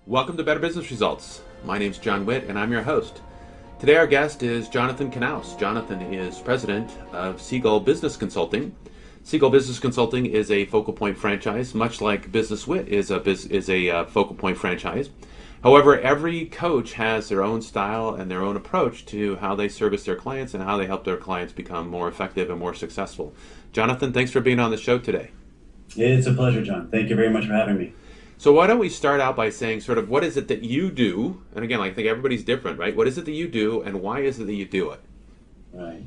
Welcome to Better Business Results. My name's John Whitt, and I'm your host. Today our guest is Jonathan Knaus. Jonathan is president of Seagull Business Consulting. Seagull Business Consulting is a focal point franchise, much like BusinessWhitt is a focal point franchise. However, every coach has their own style and their own approach to how they service their clients and how they help their clients become more effective and more successful. Jonathan, thanks for being on the show today. It's a pleasure, John. Thank you very much for having me. So why don't we start out by saying sort of what is it that you do? And again, I think everybody's different, right? What is it that you do and why is it that you do it? Right.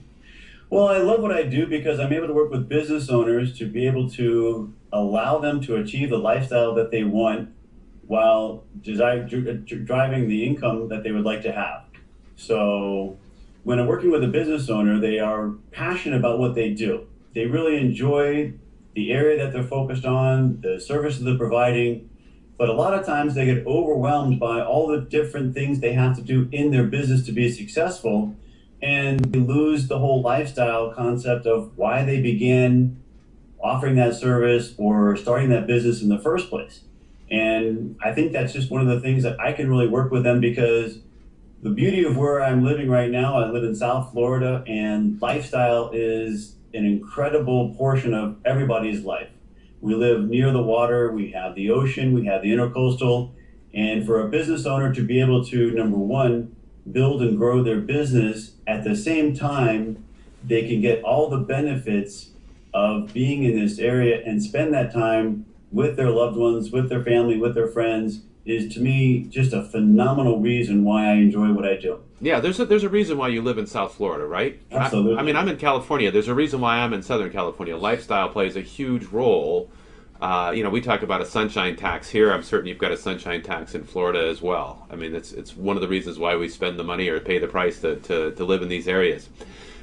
Well, I love what I do because I'm able to work with business owners to be able to allow them to achieve the lifestyle that they want while driving the income that they would like to have. So when I'm working with a business owner, they are passionate about what they do. They really enjoy the area that they're focused on, the services they're providing. But a lot of times they get overwhelmed by all the different things they have to do in their business to be successful, and they lose the whole lifestyle concept of why they began offering that service or starting that business in the first place. And I think that's just one of the things that I can really work with them, because the beauty of where I'm living right now, I live in South Florida, and lifestyle is an incredible portion of everybody's life. We live near the water, we have the ocean, we have the intercoastal, and for a business owner to be able to, number one, build and grow their business at the same time, they can get all the benefits of being in this area and spend that time with their loved ones, with their family, with their friends, is to me just a phenomenal reason why I enjoy what I do. Yeah, there's a reason why you live in South Florida, right? Absolutely. I mean, I'm in California. There's a reason why I'm in Southern California. Lifestyle plays a huge role. We talk about a sunshine tax here. I'm certain you've got a sunshine tax in Florida as well. I mean, it's one of the reasons why we spend the money or pay the price to live in these areas.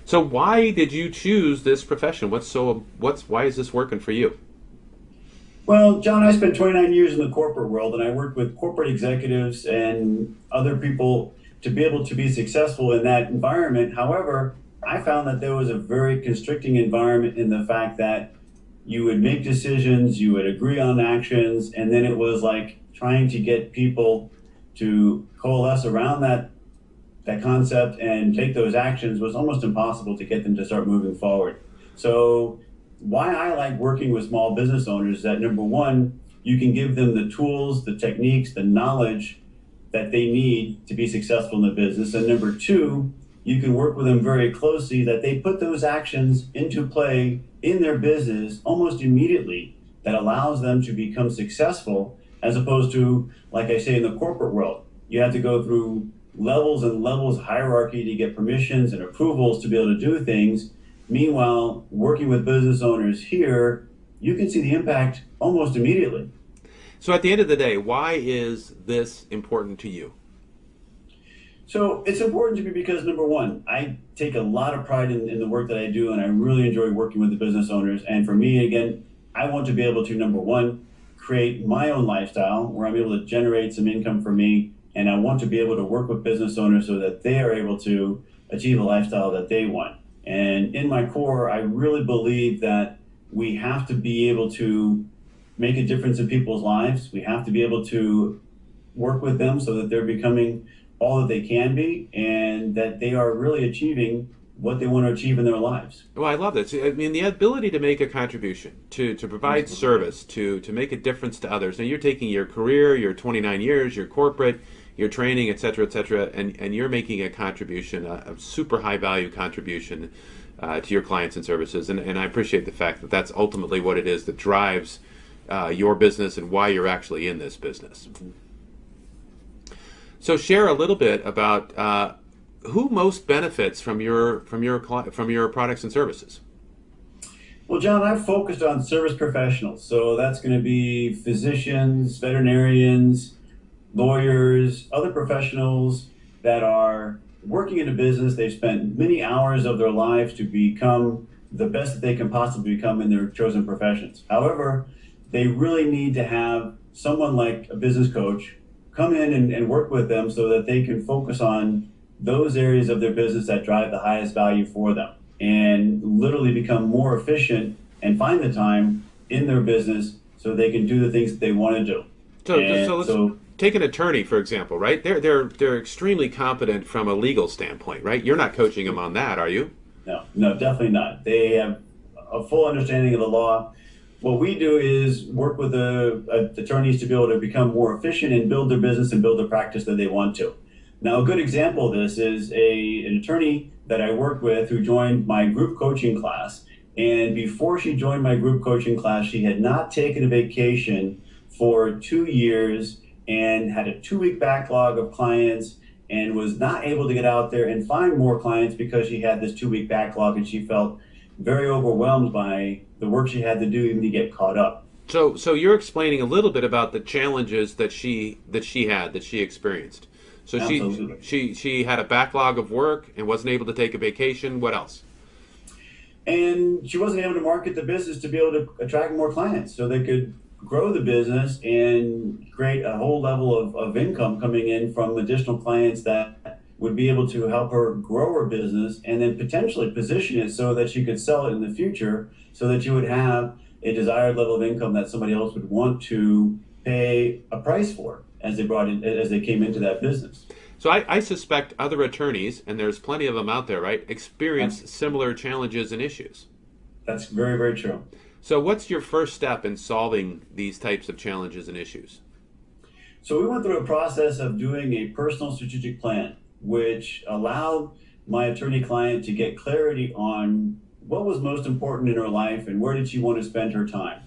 So why did you choose this profession? Why is this working for you? Well, John, I spent 29 years in the corporate world, and I worked with corporate executives and other people to be able to be successful in that environment. However, I found that there was a very constricting environment in the fact that you would make decisions, you would agree on actions, and then it was like trying to get people to coalesce around that concept and take those actions was almost impossible to get them to start moving forward. So why I like working with small business owners is that, number one, you can give them the tools, the techniques, the knowledge that they need to be successful in the business. And number two, you can work with them very closely that they put those actions into play in their business almost immediately, that allows them to become successful, as opposed to, like I say, in the corporate world, you have to go through levels and levels of hierarchy to get permissions and approvals to be able to do things. Meanwhile, working with business owners here, you can see the impact almost immediately. So at the end of the day, why is this important to you? So it's important to me because, number one, I take a lot of pride in the work that I do, and I really enjoy working with the business owners. And for me, again, I want to be able to, number one, create my own lifestyle where I'm able to generate some income for me. And I want to be able to work with business owners so that they are able to achieve a lifestyle that they want. And in my core, I really believe that we have to be able to make a difference in people's lives. We have to be able to work with them so that they're becoming all that they can be, and that they are really achieving what they want to achieve in their lives. Well, I love this. I mean, the ability to make a contribution, to provide service, to make a difference to others. Now, you're taking your career, your 29 years, your corporate, your training, et cetera, and you're making a contribution, a super high value contribution to your clients and services. And I appreciate the fact that that's ultimately what it is that drives your business and why you're actually in this business. So share a little bit about who most benefits from your products and services. Well, John, I've focused on service professionals. So that's going to be physicians, veterinarians, lawyers, other professionals that are working in a business. They've spent many hours of their lives to become the best that they can possibly become in their chosen professions. However, they really need to have someone like a business coach come in and work with them so that they can focus on those areas of their business that drive the highest value for them, and literally become more efficient and find the time in their business so they can do the things that they want to do. So take an attorney, for example, right? They're extremely competent from a legal standpoint, right? You're not coaching them on that, are you? No, no, definitely not. They have a full understanding of the law. What we do is work with the attorneys to be able to become more efficient and build their business and build the practice that they want to. Now, a good example of this is an attorney that I work with who joined my group coaching class. And before she joined my group coaching class, she had not taken a vacation for 2 years and had a 2 week backlog of clients and was not able to get out there and find more clients because she had this 2 week backlog, and she felt very overwhelmed by the work she had to do even to get caught up. So you're explaining a little bit about the challenges that she experienced. So Absolutely. she had a backlog of work and wasn't able to take a vacation. What else? And she wasn't able to market the business to be able to attract more clients so they could grow the business and create a whole level of income coming in from additional clients that would be able to help her grow her business and then potentially position it so that she could sell it in the future so that you would have a desired level of income that somebody else would want to pay a price for as they came into that business. So I suspect other attorneys, and there's plenty of them out there, right, experience similar challenges and issues. That's very, very true. So what's your first step in solving these types of challenges and issues? So we went through a process of doing a personal strategic plan, which allowed my attorney client to get clarity on what was most important in her life and where did she want to spend her time.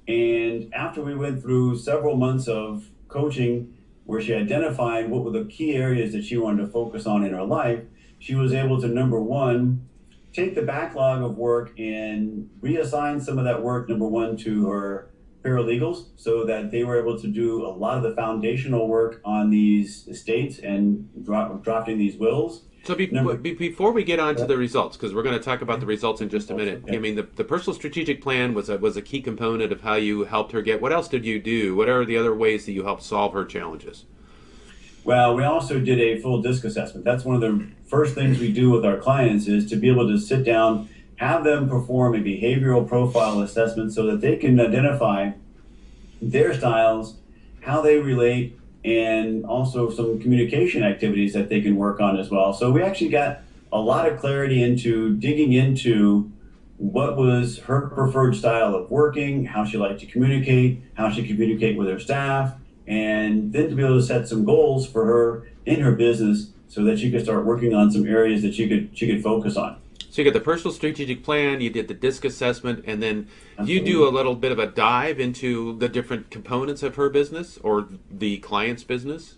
And after we went through several months of coaching where she identified what were the key areas that she wanted to focus on in her life, she was able to, number one, take the backlog of work and reassign some of that work, number one, to her paralegals so that they were able to do a lot of the foundational work on these estates and drafting these wills. So before we get on to the results, because we're going to talk about the results in just a minute, I mean, the personal strategic plan was a key component of how you helped her get. What else did you do? What are the other ways that you helped solve her challenges? Well, we also did a full DISC assessment. That's one of the first things we do with our clients is to be able to sit down, have them perform a behavioral profile assessment so that they can identify their styles, how they relate, and also some communication activities that they can work on as well. So we actually got a lot of clarity into digging into what was her preferred style of working, how she liked to communicate, how she communicate with her staff, and then to be able to set some goals for her in her business so that she could start working on some areas that she could focus on. So you got the personal strategic plan, you did the DISC assessment, and then Absolutely. you do a little bit of a dive into the different components of her business or the client's business?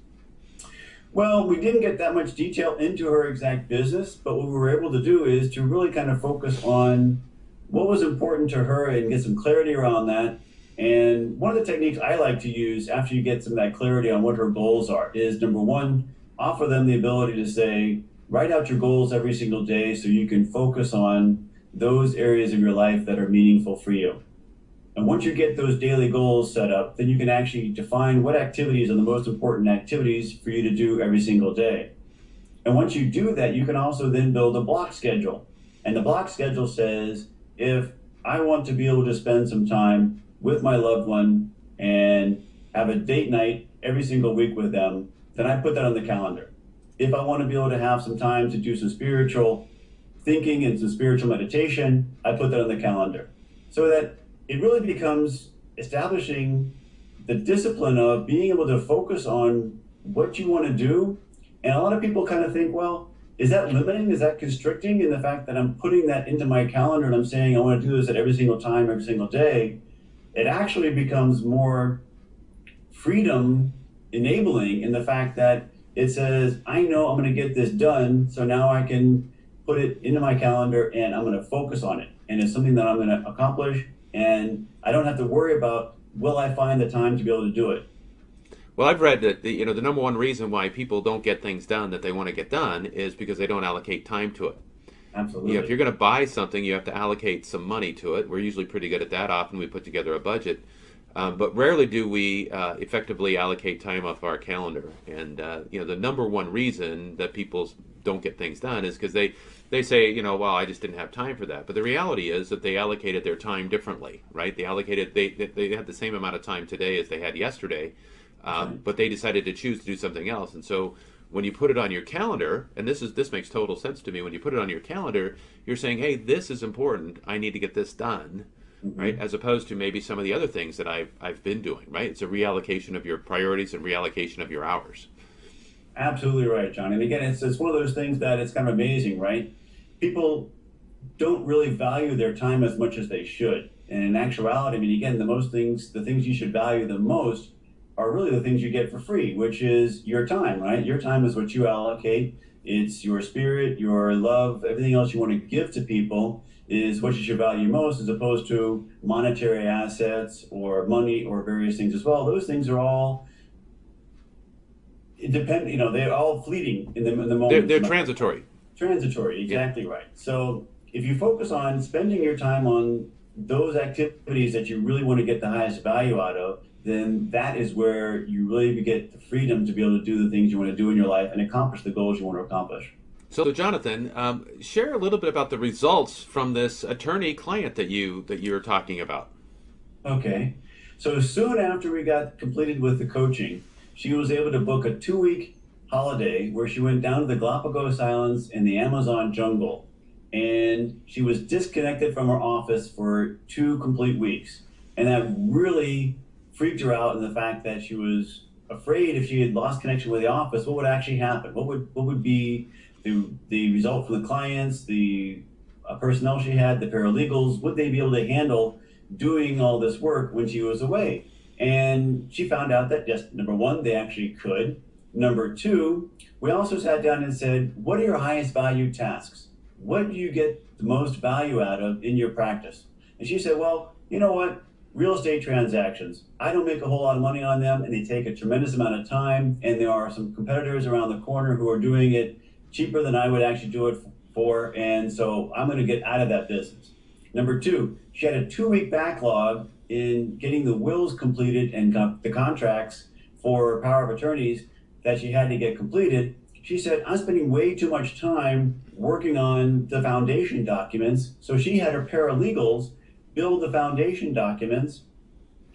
Well, we didn't get that much detail into her exact business, but what we were able to do is to really kind of focus on what was important to her and get some clarity around that. And one of the techniques I like to use after you get some of that clarity on what her goals are is, number one, offer them the ability to say, write out your goals every single day so you can focus on those areas of your life that are meaningful for you. And once you get those daily goals set up, then you can actually define what activities are the most important activities for you to do every single day. And once you do that, you can also then build a block schedule. And the block schedule says, if I want to be able to spend some time with my loved one and have a date night every single week with them, then I put that on the calendar. If I want to be able to have some time to do some spiritual thinking and some spiritual meditation, I put that on the calendar. So that it really becomes establishing the discipline of being able to focus on what you want to do. And a lot of people kind of think, well, is that limiting? Is that constricting in the fact that I'm putting that into my calendar and I'm saying I want to do this at every single time, every single day? It actually becomes more freedom enabling in the fact that it says, I know I'm going to get this done, so now I can put it into my calendar and I'm going to focus on it. And it's something that I'm going to accomplish, and I don't have to worry about, will I find the time to be able to do it? Well, I've read that the number one reason why people don't get things done that they want to get done is because they don't allocate time to it. Absolutely. If you're going to buy something, you have to allocate some money to it. We're usually pretty good at that. Often we put together a budget. But rarely do we effectively allocate time off our calendar. And the number one reason that people don't get things done is because they say, well, I just didn't have time for that. But the reality is that they allocated their time differently, right? They had the same amount of time today as they had yesterday. That's right. but they decided to choose to do something else. And so when you put it on your calendar, and this makes total sense to me, when you put it on your calendar, you're saying, hey, this is important. I need to get this done, right? As opposed to maybe some of the other things that I've been doing, right? It's a reallocation of your priorities and reallocation of your hours. Absolutely right, John. And again, it's one of those things that it's kind of amazing, right? People don't really value their time as much as they should. And in actuality, I mean, again, the things you should value the most are really the things you get for free, which is your time, right? Your time is what you allocate. It's your spirit, your love, everything else you want to give to people is what you should value most, as opposed to monetary assets or money or various things as well. Those things are all they're all fleeting in the moment. They're transitory. Transitory, exactly right. So if you focus on spending your time on those activities that you really want to get the highest value out of, then that is where you really get the freedom to be able to do the things you want to do in your life and accomplish the goals you want to accomplish. So, Jonathan, share a little bit about the results from this attorney client that you're talking about. Okay. So soon after we got completed with the coaching, she was able to book a 2-week holiday where she went down to the Galapagos Islands in the Amazon jungle. And she was disconnected from her office for 2 complete weeks. And that really freaked her out in the fact that she was afraid if she had lost connection with the office, what would actually happen? What would be the result for the clients, the personnel she had, the paralegals? Would they be able to handle doing all this work when she was away? And she found out that, yes, number one, they actually could. Number two, we also sat down and said, what are your highest value tasks? What do you get the most value out of in your practice? And she said, well, you know what? Real estate transactions. I don't make a whole lot of money on them, and they take a tremendous amount of time. And there are some competitors around the corner who are doing it cheaper than I would actually do it for. And so I'm going to get out of that business. Number two, she had a 2-week backlog in getting the wills completed and the contracts for power of attorneys that she had to get completed. She said, I'm spending way too much time working on the foundation documents. So she had her paralegals build the foundation documents,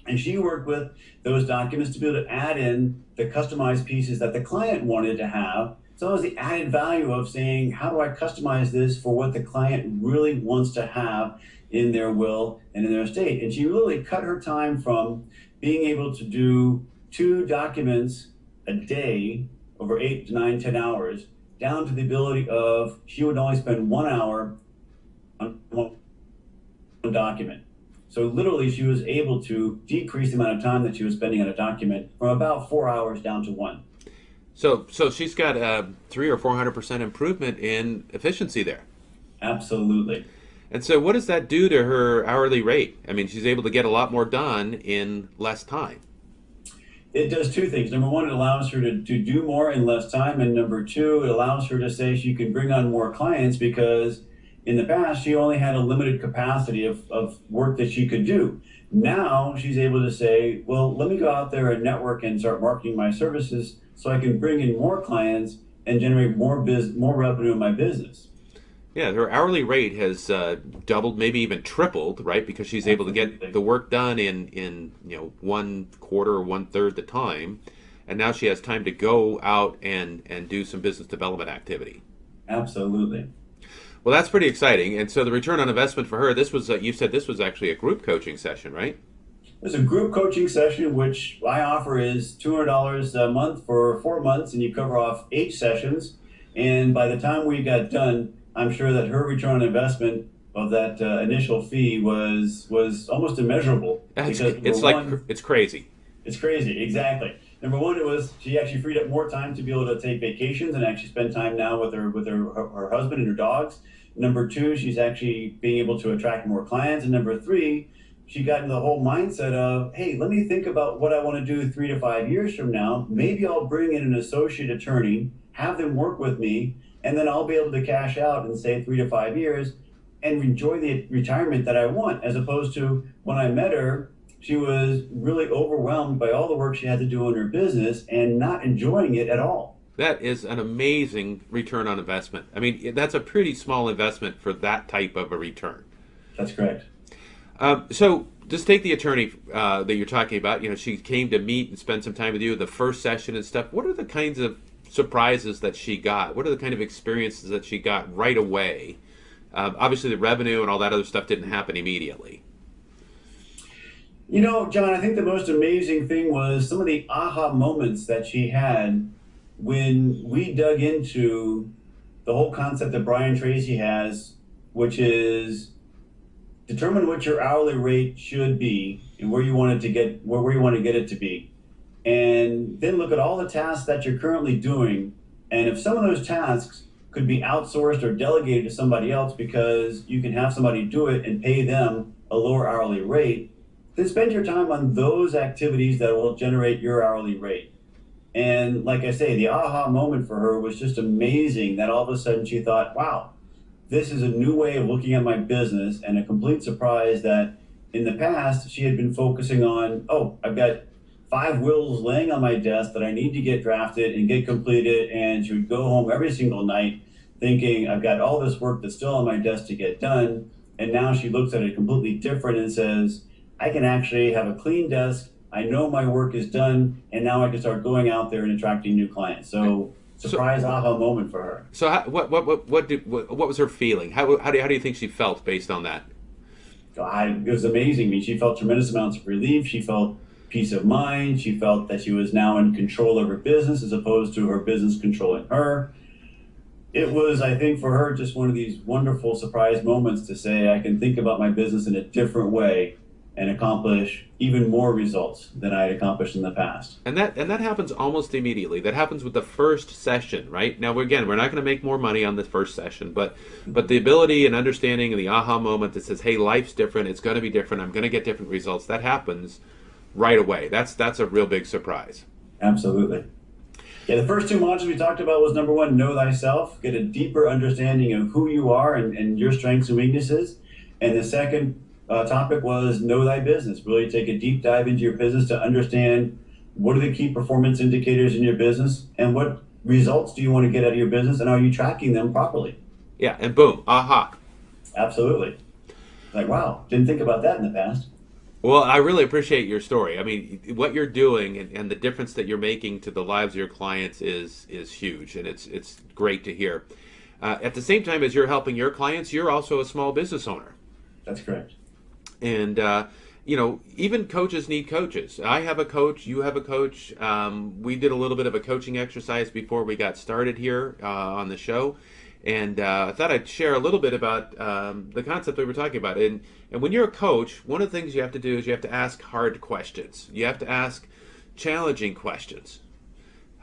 and she worked with those documents to be able to add in the customized pieces that the client wanted to have. So it was the added value of saying, how do I customize this for what the client really wants to have in their will and in their estate? And she really cut her time from being able to do 2 documents a day over 8 to 9, 10 hours, down to the ability of she would only spend 1 hour on one document. So literally she was able to decrease the amount of time that she was spending on a document from about 4 hours down to 1. So she's got a 300 or 400% improvement in efficiency there. Absolutely. And so what does that do to her hourly rate? I mean, she's able to get a lot more done in less time. It does 2 things. Number one, it allows her to do more in less time. And number two, it allows her to say she can bring on more clients, because in the past, she only had a limited capacity of work that she could do. Now she's able to say, well, let me go out there and network and start marketing my services so I can bring in more clients and generate more revenue in my business. Yeah, her hourly rate has doubled, maybe even tripled, right? Because she's able to get the work done in 1 quarter or 1/3 the time, and now she has time to go out and do some business development activity. Absolutely. Well, that's pretty exciting. And so the return on investment for her, this was you said this was actually a group coaching session, right? There's a group coaching session, which I offer is $200 a month for 4 months, and you cover off 8 sessions. And by the time we got done, I'm sure that her return on investment of that initial fee was almost immeasurable. It's crazy. It's crazy, exactly. Number one, it was she actually freed up more time to be able to take vacations and actually spend time now with her husband and her dogs. Number two, she's actually being able to attract more clients. And number three, she got into the whole mindset of, hey, let me think about what I want to do 3 to 5 years from now. Maybe I'll bring in an associate attorney, have them work with me, and then I'll be able to cash out in, say, 3 to 5 years and enjoy the retirement that I want. As opposed to when I met her, she was really overwhelmed by all the work she had to do in her business and not enjoying it at all. That is an amazing return on investment. I mean, that's a pretty small investment for that type of a return. That's correct. So just take the attorney that you're talking about. You know, she came to meet and spend some time with you, the first session and stuff. What are the kinds of surprises that she got? What are the kind of experiences that she got right away? Obviously, the revenue and all that other stuff didn't happen immediately. You know, John, I think the most amazing thing was some of the aha moments that she had when we dug into the whole concept that Brian Tracy has, which is determine what your hourly rate should be and where you want it to get, where you want to get it to be. And then look at all the tasks that you're currently doing. And if some of those tasks could be outsourced or delegated to somebody else because you can have somebody do it and pay them a lower hourly rate, then spend your time on those activities that will generate your hourly rate. And like I say, the aha moment for her was just amazing that all of a sudden she thought, wow, this is a new way of looking at my business, and a complete surprise that in the past she had been focusing on, oh, I've got 5 wills laying on my desk that I need to get drafted and get completed. And she would go home every single night thinking, I've got all this work that's still on my desk to get done. And now she looks at it completely different and says, I can actually have a clean desk. I know my work is done, and now I can start going out there and attracting new clients. So, surprise aha moment for her. So, what was her feeling? How do you think she felt based on that? It was amazing. I mean, she felt tremendous amounts of relief. She felt peace of mind. She felt that she was now in control of her business as opposed to her business controlling her. It was, I think, for her, just one of these wonderful surprise moments to say, I can think about my business in a different way and accomplish even more results than I had accomplished in the past. And that happens almost immediately. That happens with the first session, right? Now, again, we're not going to make more money on the first session, but the ability and understanding and the aha moment that says, hey, life's different, it's going to be different, I'm going to get different results, that happens right away. That's a real big surprise. Absolutely. Yeah, the first 2 modules we talked about was number 1, know thyself, get a deeper understanding of who you are and your strengths and weaknesses. And the second topic was know thy business. Really take a deep dive into your business to understand what are the key performance indicators in your business and what results do you want to get out of your business, and are you tracking them properly? Yeah, and boom, aha. Absolutely. Like, wow, didn't think about that in the past. Well, I really appreciate your story. I mean, what you're doing and the difference that you're making to the lives of your clients is huge, and it's great to hear. At the same time as you're helping your clients, you're also a small business owner. That's correct. And, even coaches need coaches. I have a coach. You have a coach. We did a little bit of a coaching exercise before we got started here on the show. And I thought I'd share a little bit about the concept we were talking about. And when you're a coach, one of the things you have to do is you have to ask hard questions. You have to ask challenging questions.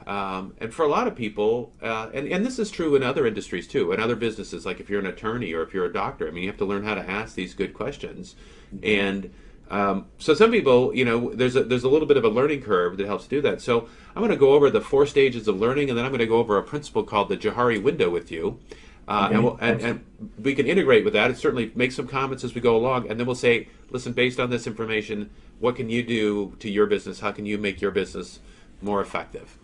And for a lot of people, and this is true in other industries too, in other businesses, like if you're an attorney or if you're a doctor, I mean, you have to learn how to ask these good questions. And so some people, there's a little bit of a learning curve that helps do that. So I'm going to go over the 4 stages of learning, and then I'm going to go over a principle called the Johari window with you. And we can integrate with that and certainly make some comments as we go along. And then we'll say, listen, based on this information, what can you do to your business? How can you make your business more effective?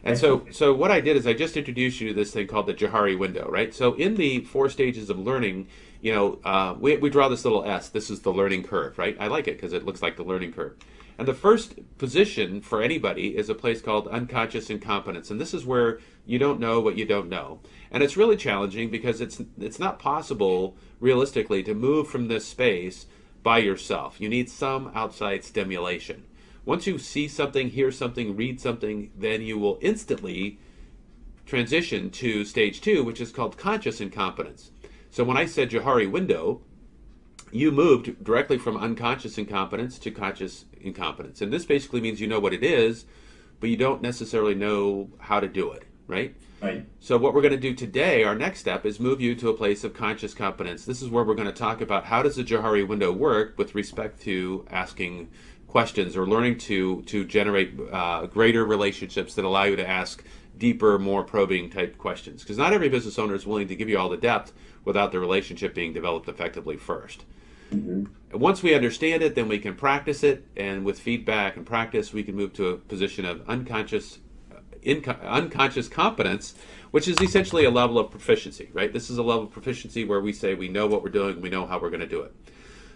And so what I did is I just introduced you to this thing called the Johari window, right? So in the 4 stages of learning, we draw this little S. This is the learning curve, right? I like it because it looks like the learning curve. And the first position for anybody is a place called unconscious incompetence. And this is where you don't know what you don't know. And it's really challenging because it's not possible realistically to move from this space by yourself. You need some outside stimulation. Once you see something, hear something, read something, then you will instantly transition to stage 2, which is called conscious incompetence. So when I said Johari window, you moved directly from unconscious incompetence to conscious incompetence. And this basically means you know what it is, but you don't necessarily know how to do it, right? Right. So what we're going to do today, our next step, is move you to a place of conscious competence. This is where we're going to talk about how does the Johari window work with respect to asking questions or learning to generate greater relationships that allow you to ask deeper, more probing type questions. Because not every business owner is willing to give you all the depth without the relationship being developed effectively first. Mm-hmm. Once we understand it, then we can practice it, and with feedback and practice, we can move to a position of unconscious competence, which is essentially a level of proficiency, right? This is a level of proficiency where we say we know what we're doing, we know how we're going to do it.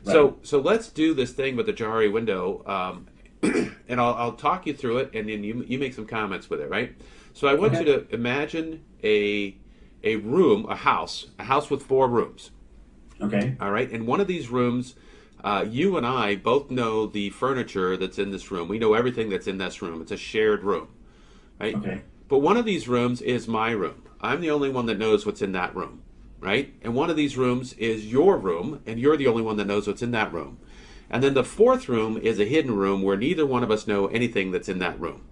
Right. So let's do this thing with the Johari window, and I'll talk you through it, and then you make some comments with it, right? So I want you Okay. to imagine a room, a house with 4 rooms. Okay. All right, and one of these rooms, you and I both know the furniture that's in this room. We know everything that's in this room. It's a shared room, right? Okay. But one of these rooms is my room. I'm the only one that knows what's in that room, right? And one of these rooms is your room, and you're the only one that knows what's in that room. And then the 4th room is a hidden room where neither one of us know anything that's in that room.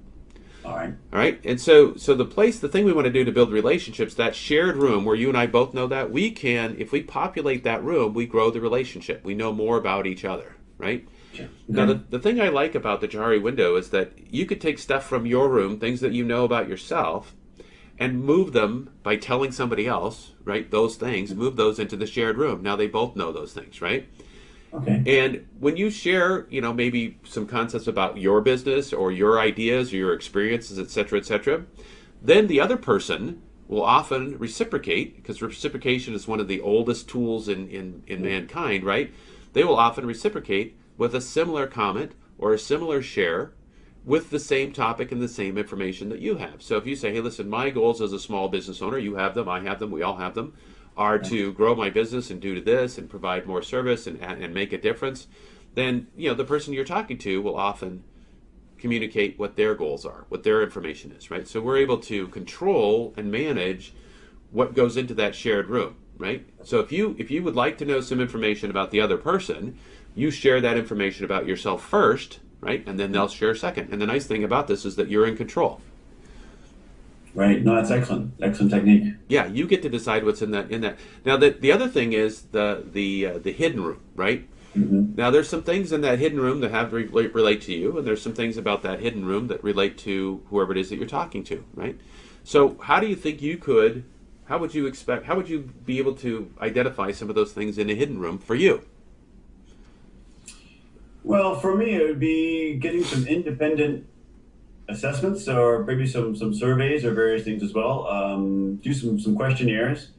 All right. All right, and so the thing we want to do to build relationships, that shared room where you and I both know that, we can, if we populate that room, we grow the relationship. We know more about each other, right? Sure. Now, Okay. the thing I like about the Johari window is that you could take stuff from your room, things that you know about yourself, and move them by telling somebody else, right? Those things, move those into the shared room. Now they both know those things, right? Okay. And when you share, maybe some concepts about your business or your ideas or your experiences, et cetera, then the other person will often reciprocate, because reciprocation is one of the oldest tools in mankind, right? They will often reciprocate with a similar comment or a similar share with the same topic and the same information that you have. So if you say, hey, listen, my goals as a small business owner, you have them, I have them, we all have them, are to grow my business and do this and provide more service and make a difference, then the person you're talking to will often communicate what their goals are, what their information is, right? So we're able to control and manage what goes into that shared room, right? So if you would like to know some information about the other person, you share that information about yourself first, right? And then they'll share second. And the nice thing about this is that you're in control. Right. No, that's excellent. Excellent technique. Yeah, you get to decide what's in that. Now, the other thing is the hidden room, right? Hmm. Now, there's some things in that hidden room that relate to you, and there's some things about that hidden room that relate to whoever it is that you're talking to, right? So, how do you think you could? How would you be able to identify some of those things in a hidden room for you? Well, for me, it would be getting some independent assessments or maybe some surveys or various things as well. Do some questionnaires.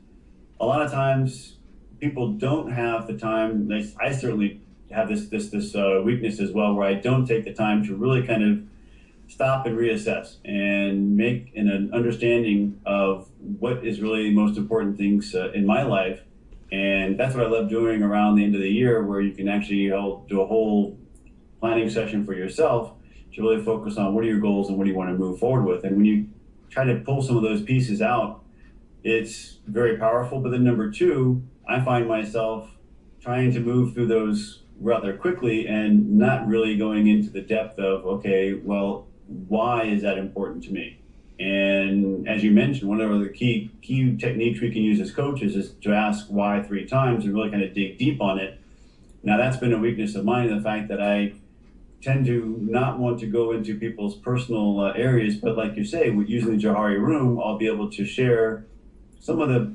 A lot of times, people don't have the time. I certainly have this weakness as well, where I don't take the time to really kind of stop and reassess and make an understanding of what is really the most important things in my life. And that's what I love doing around the end of the year, where you can actually do a whole planning session for yourself to really focus on what are your goals and what do you want to move forward with. And when you try to pull some of those pieces out, it's very powerful. But then number two, I find myself trying to move through those rather quickly and not really going into the depth of, okay, well, why is that important to me? And as you mentioned, one of the key techniques we can use as coaches is to ask why 3 times and really kind of dig deep on it. Now, that's been a weakness of mine, the fact that I tend to not want to go into people's personal areas, but like you say, with using the Johari room, I'll be able to share some of the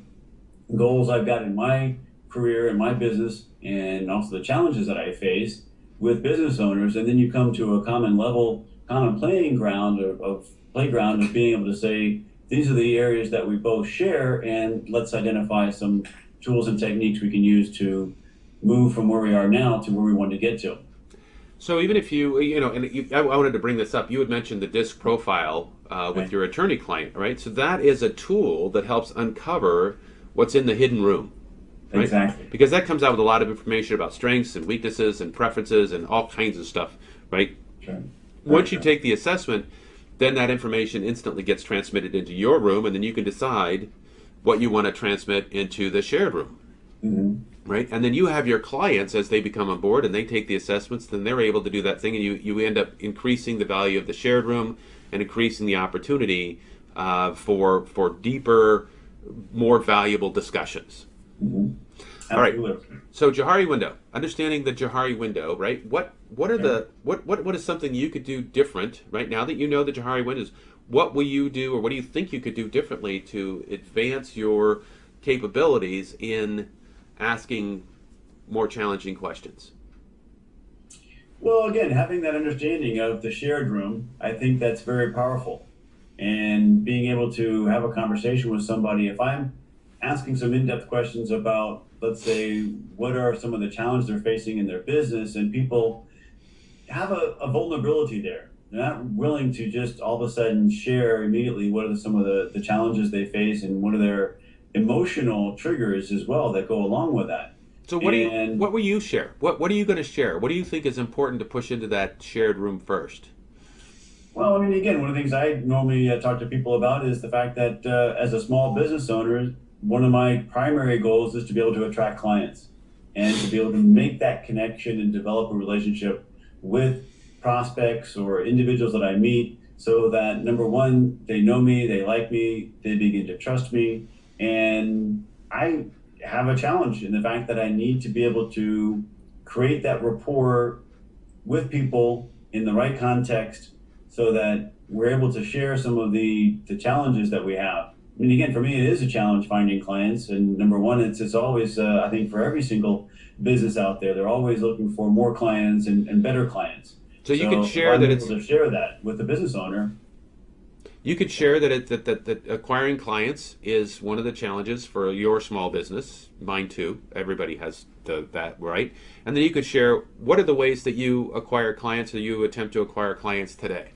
goals I've got in my career and my business, and also the challenges that I face with business owners. And then you come to a common level, common playing ground of playground of being able to say, these are the areas that we both share, and let's identify some tools and techniques we can use to move from where we are now to where we want to get to. So even if I wanted to bring this up. You had mentioned the DISC profile with Right. your attorney client, right? So that is a tool that helps uncover what's in the hidden room, right? Exactly. Because that comes out with a lot of information about strengths and weaknesses and preferences and all kinds of stuff, right? Sure. Very Once you true. take the assessment, then that information instantly gets transmitted into your room, and then you can decide what you want to transmit into the shared room. Mhm. Right, and then you have your clients as they become on board and they take the assessments, then they're able to do that thing, and you end up increasing the value of the shared room and increasing the opportunity for deeper, more valuable discussions. Mhm. All right, Absolutely. so Johari window, understanding the Johari window, right? What are Okay. what is something you could do different right now that you know the Johari windows? What will you do, or what do you think you could do differently to advance your capabilities in asking more challenging questions? Well, again, having that understanding of the shared room, I think that's very powerful. And being able to have a conversation with somebody, if I'm asking some in-depth questions about, let's say, what are some of the challenges they're facing in their business, and people have a vulnerability there. They're not willing to just all of a sudden share immediately what are some of the challenges they face and what are their emotional triggers as well that go along with that. So what will you share? What are you going to share? What do you think is important to push into that shared room first? Well, I mean, again, one of the things I normally talk to people about is the fact that as a small business owner, one of my primary goals is to be able to attract clients and to be able to make that connection and develop a relationship with prospects or individuals that I meet, so that number one, they know me, they like me, they begin to trust me. And I have a challenge in the fact that I need to be able to create that rapport with people in the right context so that we're able to share some of the challenges that we have. I mean, again, for me, it is a challenge finding clients. And number one, it's always, I think, for every single business out there, they're always looking for more clients and better clients. So you can share that it's to share that with the business owner. You could share that acquiring clients is one of the challenges for your small business, mine too. Everybody has that, right? And then you could share what are the ways that you acquire clients or you attempt to acquire clients today.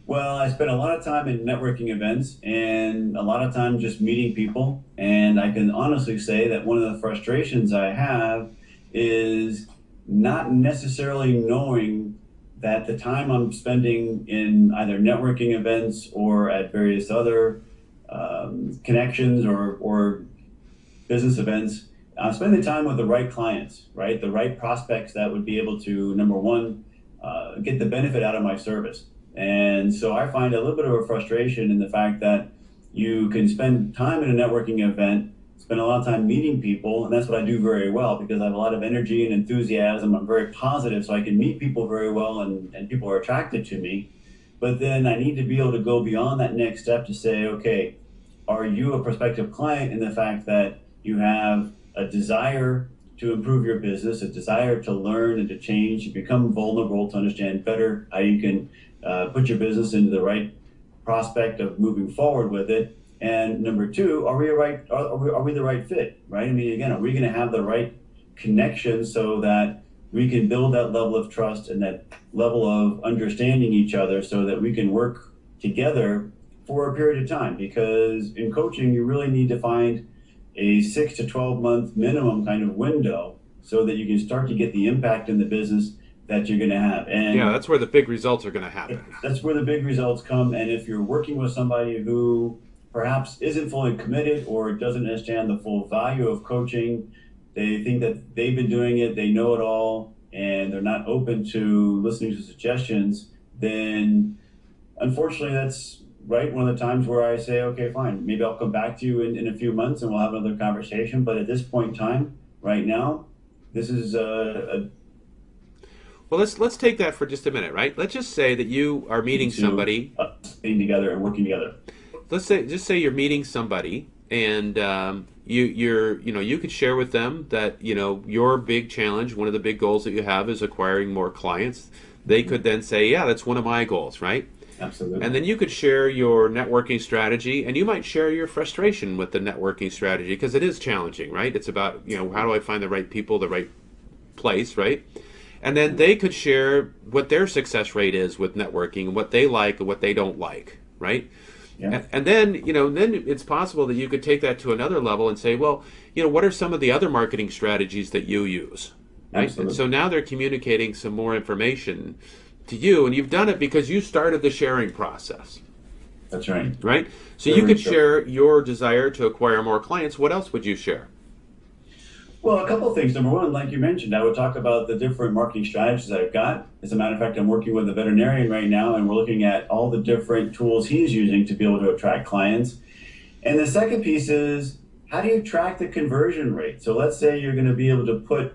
Well, I spend a lot of time in networking events and a lot of time just meeting people. And I can honestly say that one of the frustrations I have is not necessarily knowing that the time I'm spending in either networking events or at various other connections or business events, I'm spending the time with the right clients, right? The right prospects that would be able to, number one, get the benefit out of my service. And so I find a little bit of a frustration in the fact that you can spend time in a networking event, spend a lot of time meeting people, and that's what I do very well because I have a lot of energy and enthusiasm. I'm very positive, so I can meet people very well and people are attracted to me. But then I need to be able to go beyond that next step to say, okay, are you a prospective client in the fact that you have a desire to improve your business, a desire to learn and to change, to become vulnerable, to understand better how you can put your business into the right prospect of moving forward with it. And number two, are we the right fit, right? I mean, again, are we going to have the right connection so that we can build that level of trust and that level of understanding each other so that we can work together for a period of time? Because in coaching, you really need to find a 6 to 12 month minimum kind of window so that you can start to get the impact in the business that you're going to have. And yeah, that's where the big results are going to happen. That's where the big results come. And if you're working with somebody who perhaps isn't fully committed or doesn't understand the full value of coaching, they think that they've been doing it, they know it all, and they're not open to listening to suggestions, then unfortunately that's one of the times where I say, okay, fine, maybe I'll come back to you in a few months and we'll have another conversation. But at this point in time, right now, this is well, let's take that for just a minute, right? Let's just say that you are meeting somebody, being together and working together. Let's say you're meeting somebody, and you could share with them that your big challenge, one of the big goals that you have, is acquiring more clients. They could then say, yeah, that's one of my goals, right? Absolutely. And then you could share your networking strategy, and you might share your frustration with the networking strategy because it is challenging, right? It's about how do I find the right people, the right place, right? And then they could share what their success rate is with networking, what they like and what they don't like, right? Yeah. And then, then it's possible that you could take that to another level and say, well, what are some of the other marketing strategies that you use, right? Absolutely. And so now they're communicating some more information to you, and you've done it because you started the sharing process. That's right. Right? So you could share your desire to acquire more clients. What else would you share? Well, a couple of things. Number one, like you mentioned, I would talk about the different marketing strategies that I've got. As a matter of fact, I'm working with a veterinarian right now, and we're looking at all the different tools he's using to be able to attract clients. And the second piece is, how do you track the conversion rate? So let's say you're going to be able to put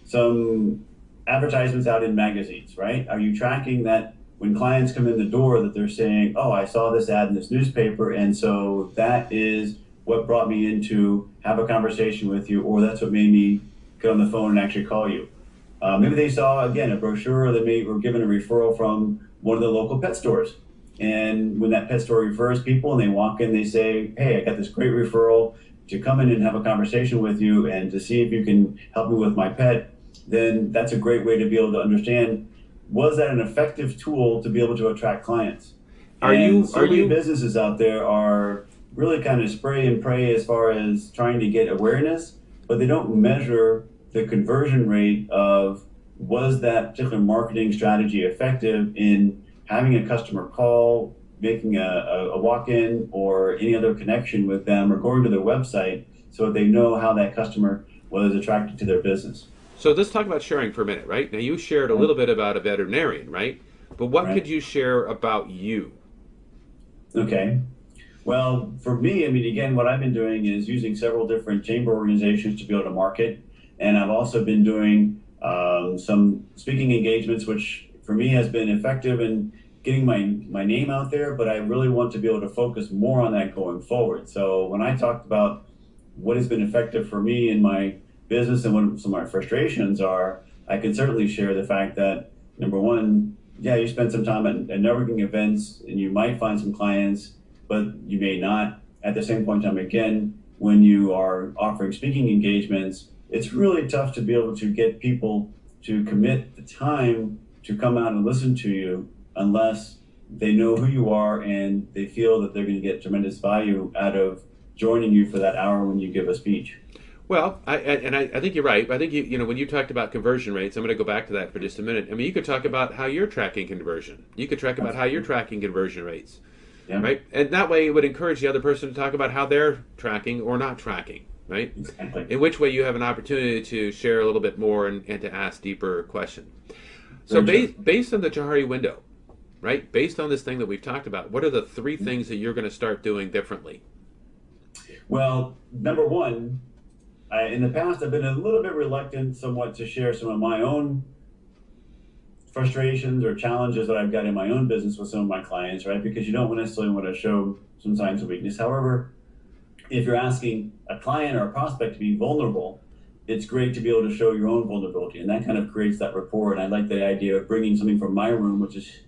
some advertisements out in magazines, right? Are you tracking that when clients come in the door that they're saying, oh, I saw this ad in this newspaper, and so that is what brought me in to have a conversation with you, or that's what made me get on the phone and actually call you. Maybe they saw, again, a brochure, or they were given a referral from one of the local pet stores. And when that pet store refers people and they walk in, they say, hey, I got this great referral to come in and have a conversation with you and to see if you can help me with my pet, then that's a great way to be able to understand, was that an effective tool to be able to attract clients? And so many businesses out there are really kind of spray and pray as far as trying to get awareness, but they don't measure the conversion rate of, was that particular marketing strategy effective in having a customer call, making a walk-in or any other connection with them, or going to their website so that they know how that customer was attracted to their business. So let's talk about sharing for a minute, right? Now you shared a little bit about a veterinarian, right? But what could you share about you? Okay. Well, for me, I mean, again, what I've been doing is using several different chamber organizations to be able to market. And I've also been doing some speaking engagements, which for me has been effective in getting my name out there, but I really want to be able to focus more on that going forward. So when I talked about what has been effective for me in my business and what some of my frustrations are, I can certainly share the fact that, number one, yeah, you spend some time at networking events and you might find some clients, but you may not. At the same point in time, again, when you are offering speaking engagements, it's really tough to be able to get people to commit the time to come out and listen to you unless they know who you are and they feel that they're going to get tremendous value out of joining you for that hour when you give a speech. Well, I think you're right. I think when you talked about conversion rates, I'm going to go back to that for just a minute. I mean, you could talk about how you're tracking conversion. You could talk about how you're tracking conversion rates, right? And that way, it would encourage the other person to talk about how they're tracking or not tracking, right? Exactly. In which way you have an opportunity to share a little bit more and to ask deeper questions. So based on the Johari window, right? Based on this thing that we've talked about, what are the three things that you're going to start doing differently? Well, number one, in the past, I've been a little bit reluctant somewhat to share some of my own frustrations or challenges that I've got in my own business with some of my clients, right? Because you don't necessarily want to show some signs of weakness. However, if you're asking a client or a prospect to be vulnerable, it's great to be able to show your own vulnerability, and that kind of creates that rapport. And I like the idea of bringing something from my room, which is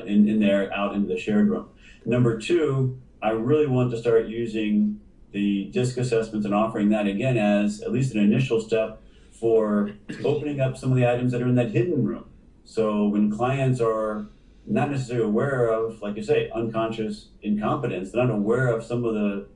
in there, out into the shared room. Number two, I really want to start using the DISC assessments and offering that again as at least an initial step for opening up some of the items that are in that hidden room. So when clients are not necessarily aware of, like you say, unconscious incompetence, they're not aware of some of the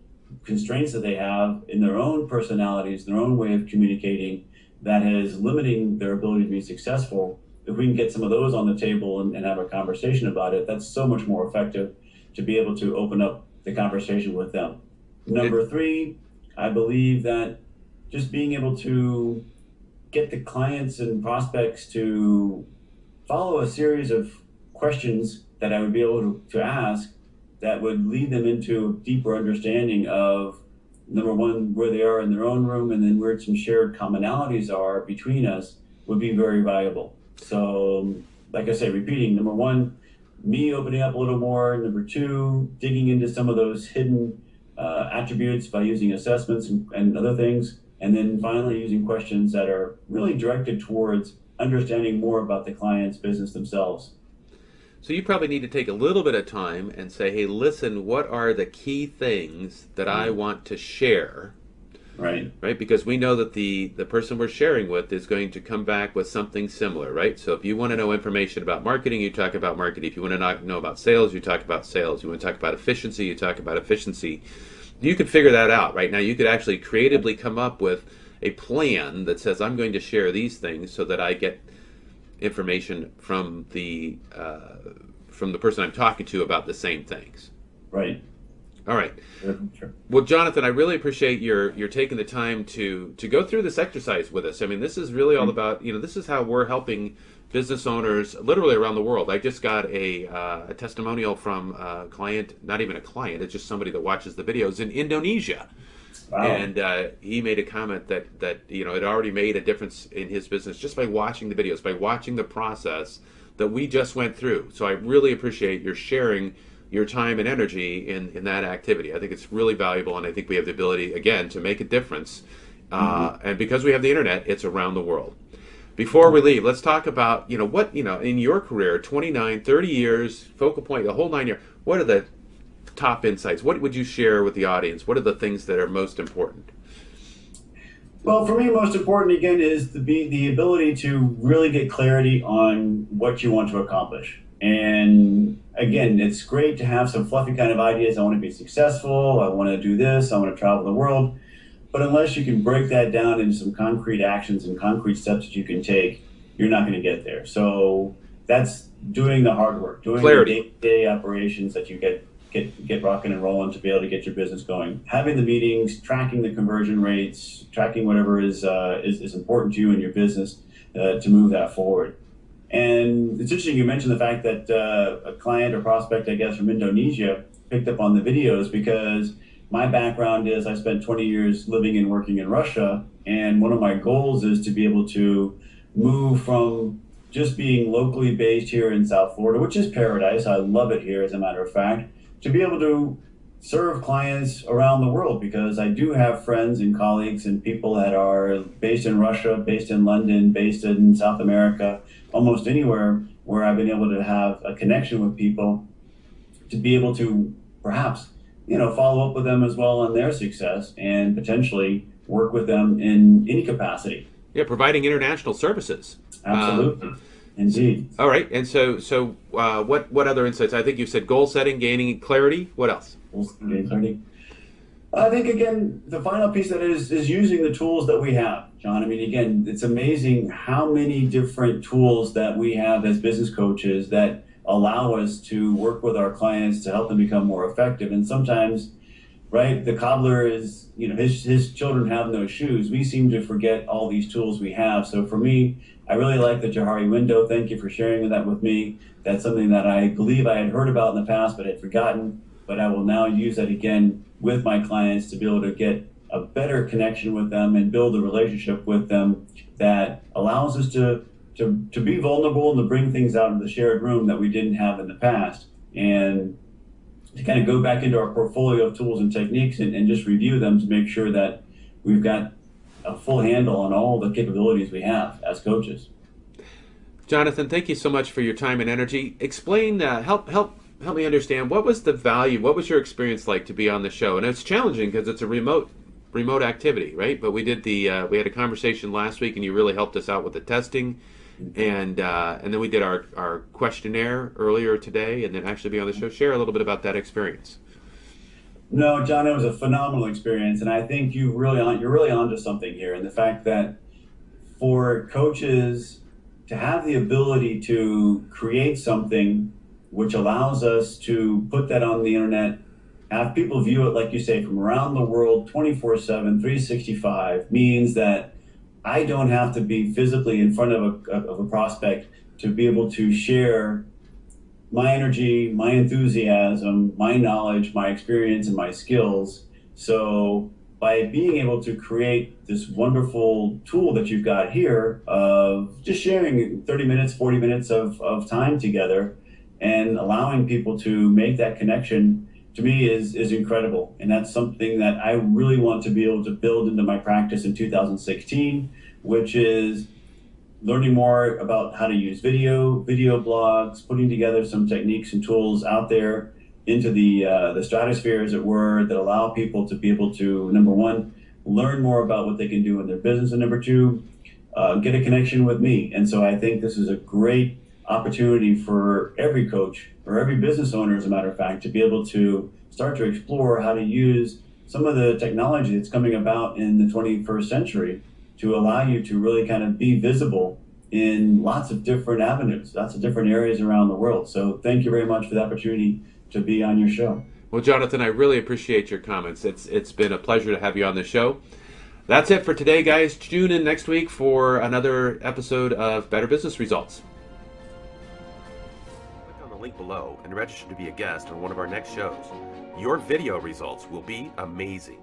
constraints that they have in their own personalities, their own way of communicating, that is limiting their ability to be successful. If we can get some of those on the table and have a conversation about it, that's so much more effective to be able to open up the conversation with them. Number three, I believe that just being able to get the clients and prospects to follow a series of questions that I would be able to ask that would lead them into a deeper understanding of, number one, where they are in their own room, and then where some shared commonalities are between us would be very valuable. So, like I say, repeating, number one, me opening up a little more. Number two, digging into some of those hidden attributes by using assessments and other things. And then finally, using questions that are really directed towards understanding more about the client's business themselves. So you probably need to take a little bit of time and say, hey, listen, what are the key things that I want to share? Right? Because we know that the person we're sharing with is going to come back with something similar, right? So if you want to know information about marketing, you talk about marketing. If you want to know about sales, you talk about sales. You want to talk about efficiency, you talk about efficiency. You could figure that out right now. You could actually creatively come up with a plan that says, I'm going to share these things so that I get information from the person I'm talking to about the same things. Right. All right. Sure. Well, Jonathan, I really appreciate your taking the time to go through this exercise with us. I mean, this is really all about, this is how we're helping business owners literally around the world. I just got a testimonial from a client, not even a client, it's just somebody that watches the videos in Indonesia. Wow. And he made a comment that it already made a difference in his business just by watching the videos, by watching the process that we just went through. So I really appreciate your sharing your time and energy in that activity. I think it's really valuable, and I think we have the ability, again, to make a difference. And because we have the internet, it's around the world. Before we leave, let's talk about, what, in your career, 29, 30 years, focal point, the whole 9 years, what are the top insights? What would you share with the audience? What are the things that are most important? Well, for me, most important again is the ability to really get clarity on what you want to accomplish. And again, it's great to have some fluffy kind of ideas. I want to be successful. I want to do this. I want to travel the world. But unless you can break that down into some concrete actions and concrete steps that you can take, you're not going to get there. So that's doing the hard work, doing Clarity. the day-to-day operations that you get rocking and rolling to be able to get your business going. Having the meetings, tracking the conversion rates, tracking whatever is important to you in your business to move that forward. And it's interesting you mentioned the fact that a client or prospect, I guess, from Indonesia picked up on the videos, because my background is I spent 20 years living and working in Russia, and one of my goals is to be able to move from just being locally based here in South Florida, which is paradise. I love it here, as a matter of fact, to be able to serve clients around the world, because I do have friends and colleagues and people that are based in Russia, based in London, based in South America, almost anywhere where I've been able to have a connection with people to be able to perhaps follow up with them as well on their success and potentially work with them in any capacity. Yeah, providing international services. Absolutely. Indeed. All right. And so what other insights? I think you said goal setting, gaining clarity. What else? Gaining clarity. I think, again, the final piece that is using the tools that we have, John. I mean, again, it's amazing how many different tools that we have as business coaches that allow us to work with our clients to help them become more effective. And sometimes, right, the cobbler is, his children have no shoes. We seem to forget all these tools we have. So for me, I really like the Johari window. Thank you for sharing that with me. That's something that I believe I had heard about in the past but had forgotten. But I will now use that again with my clients to be able to get a better connection with them and build a relationship with them that allows us to be vulnerable and to bring things out of the shared room that we didn't have in the past, and to kind of go back into our portfolio of tools and techniques and just review them to make sure that we've got a full handle on all the capabilities we have as coaches. Jonathan, thank you so much for your time and energy. Explain, help me understand, what was the value, what was your experience like to be on the show? And it's challenging because it's a remote activity, right? But we did we had a conversation last week, and you really helped us out with the testing. And then we did our questionnaire earlier today, and then actually be on the show. Share a little bit about that experience. No, John, it was a phenomenal experience, and I think you're really onto something here. And the fact that for coaches to have the ability to create something which allows us to put that on the internet, have people view it, like you say, from around the world, 24/7, 365, means that I don't have to be physically in front of a prospect to be able to share my energy, my enthusiasm, my knowledge, my experience, and my skills. So by being able to create this wonderful tool that you've got here of just sharing 30 minutes, 40 minutes of time together and allowing people to make that connection, to me is incredible. And that's something that I really want to be able to build into my practice in 2016, which is learning more about how to use video blogs, putting together some techniques and tools out there into the stratosphere, as it were, that allow people to be able to, number one, learn more about what they can do in their business, and number two, get a connection with me. And so I think this is a great opportunity for every coach or every business owner, as a matter of fact, to be able to start to explore how to use some of the technology that's coming about in the 21st century to allow you to really kind of be visible in lots of different avenues, lots of different areas around the world. So thank you very much for the opportunity to be on your show. Well, Jonathan, I really appreciate your comments. It's been a pleasure to have you on the show. That's it for today, guys. Tune in next week for another episode of Better Business Results. Click on the link below and register to be a guest on one of our next shows. Your video results will be amazing.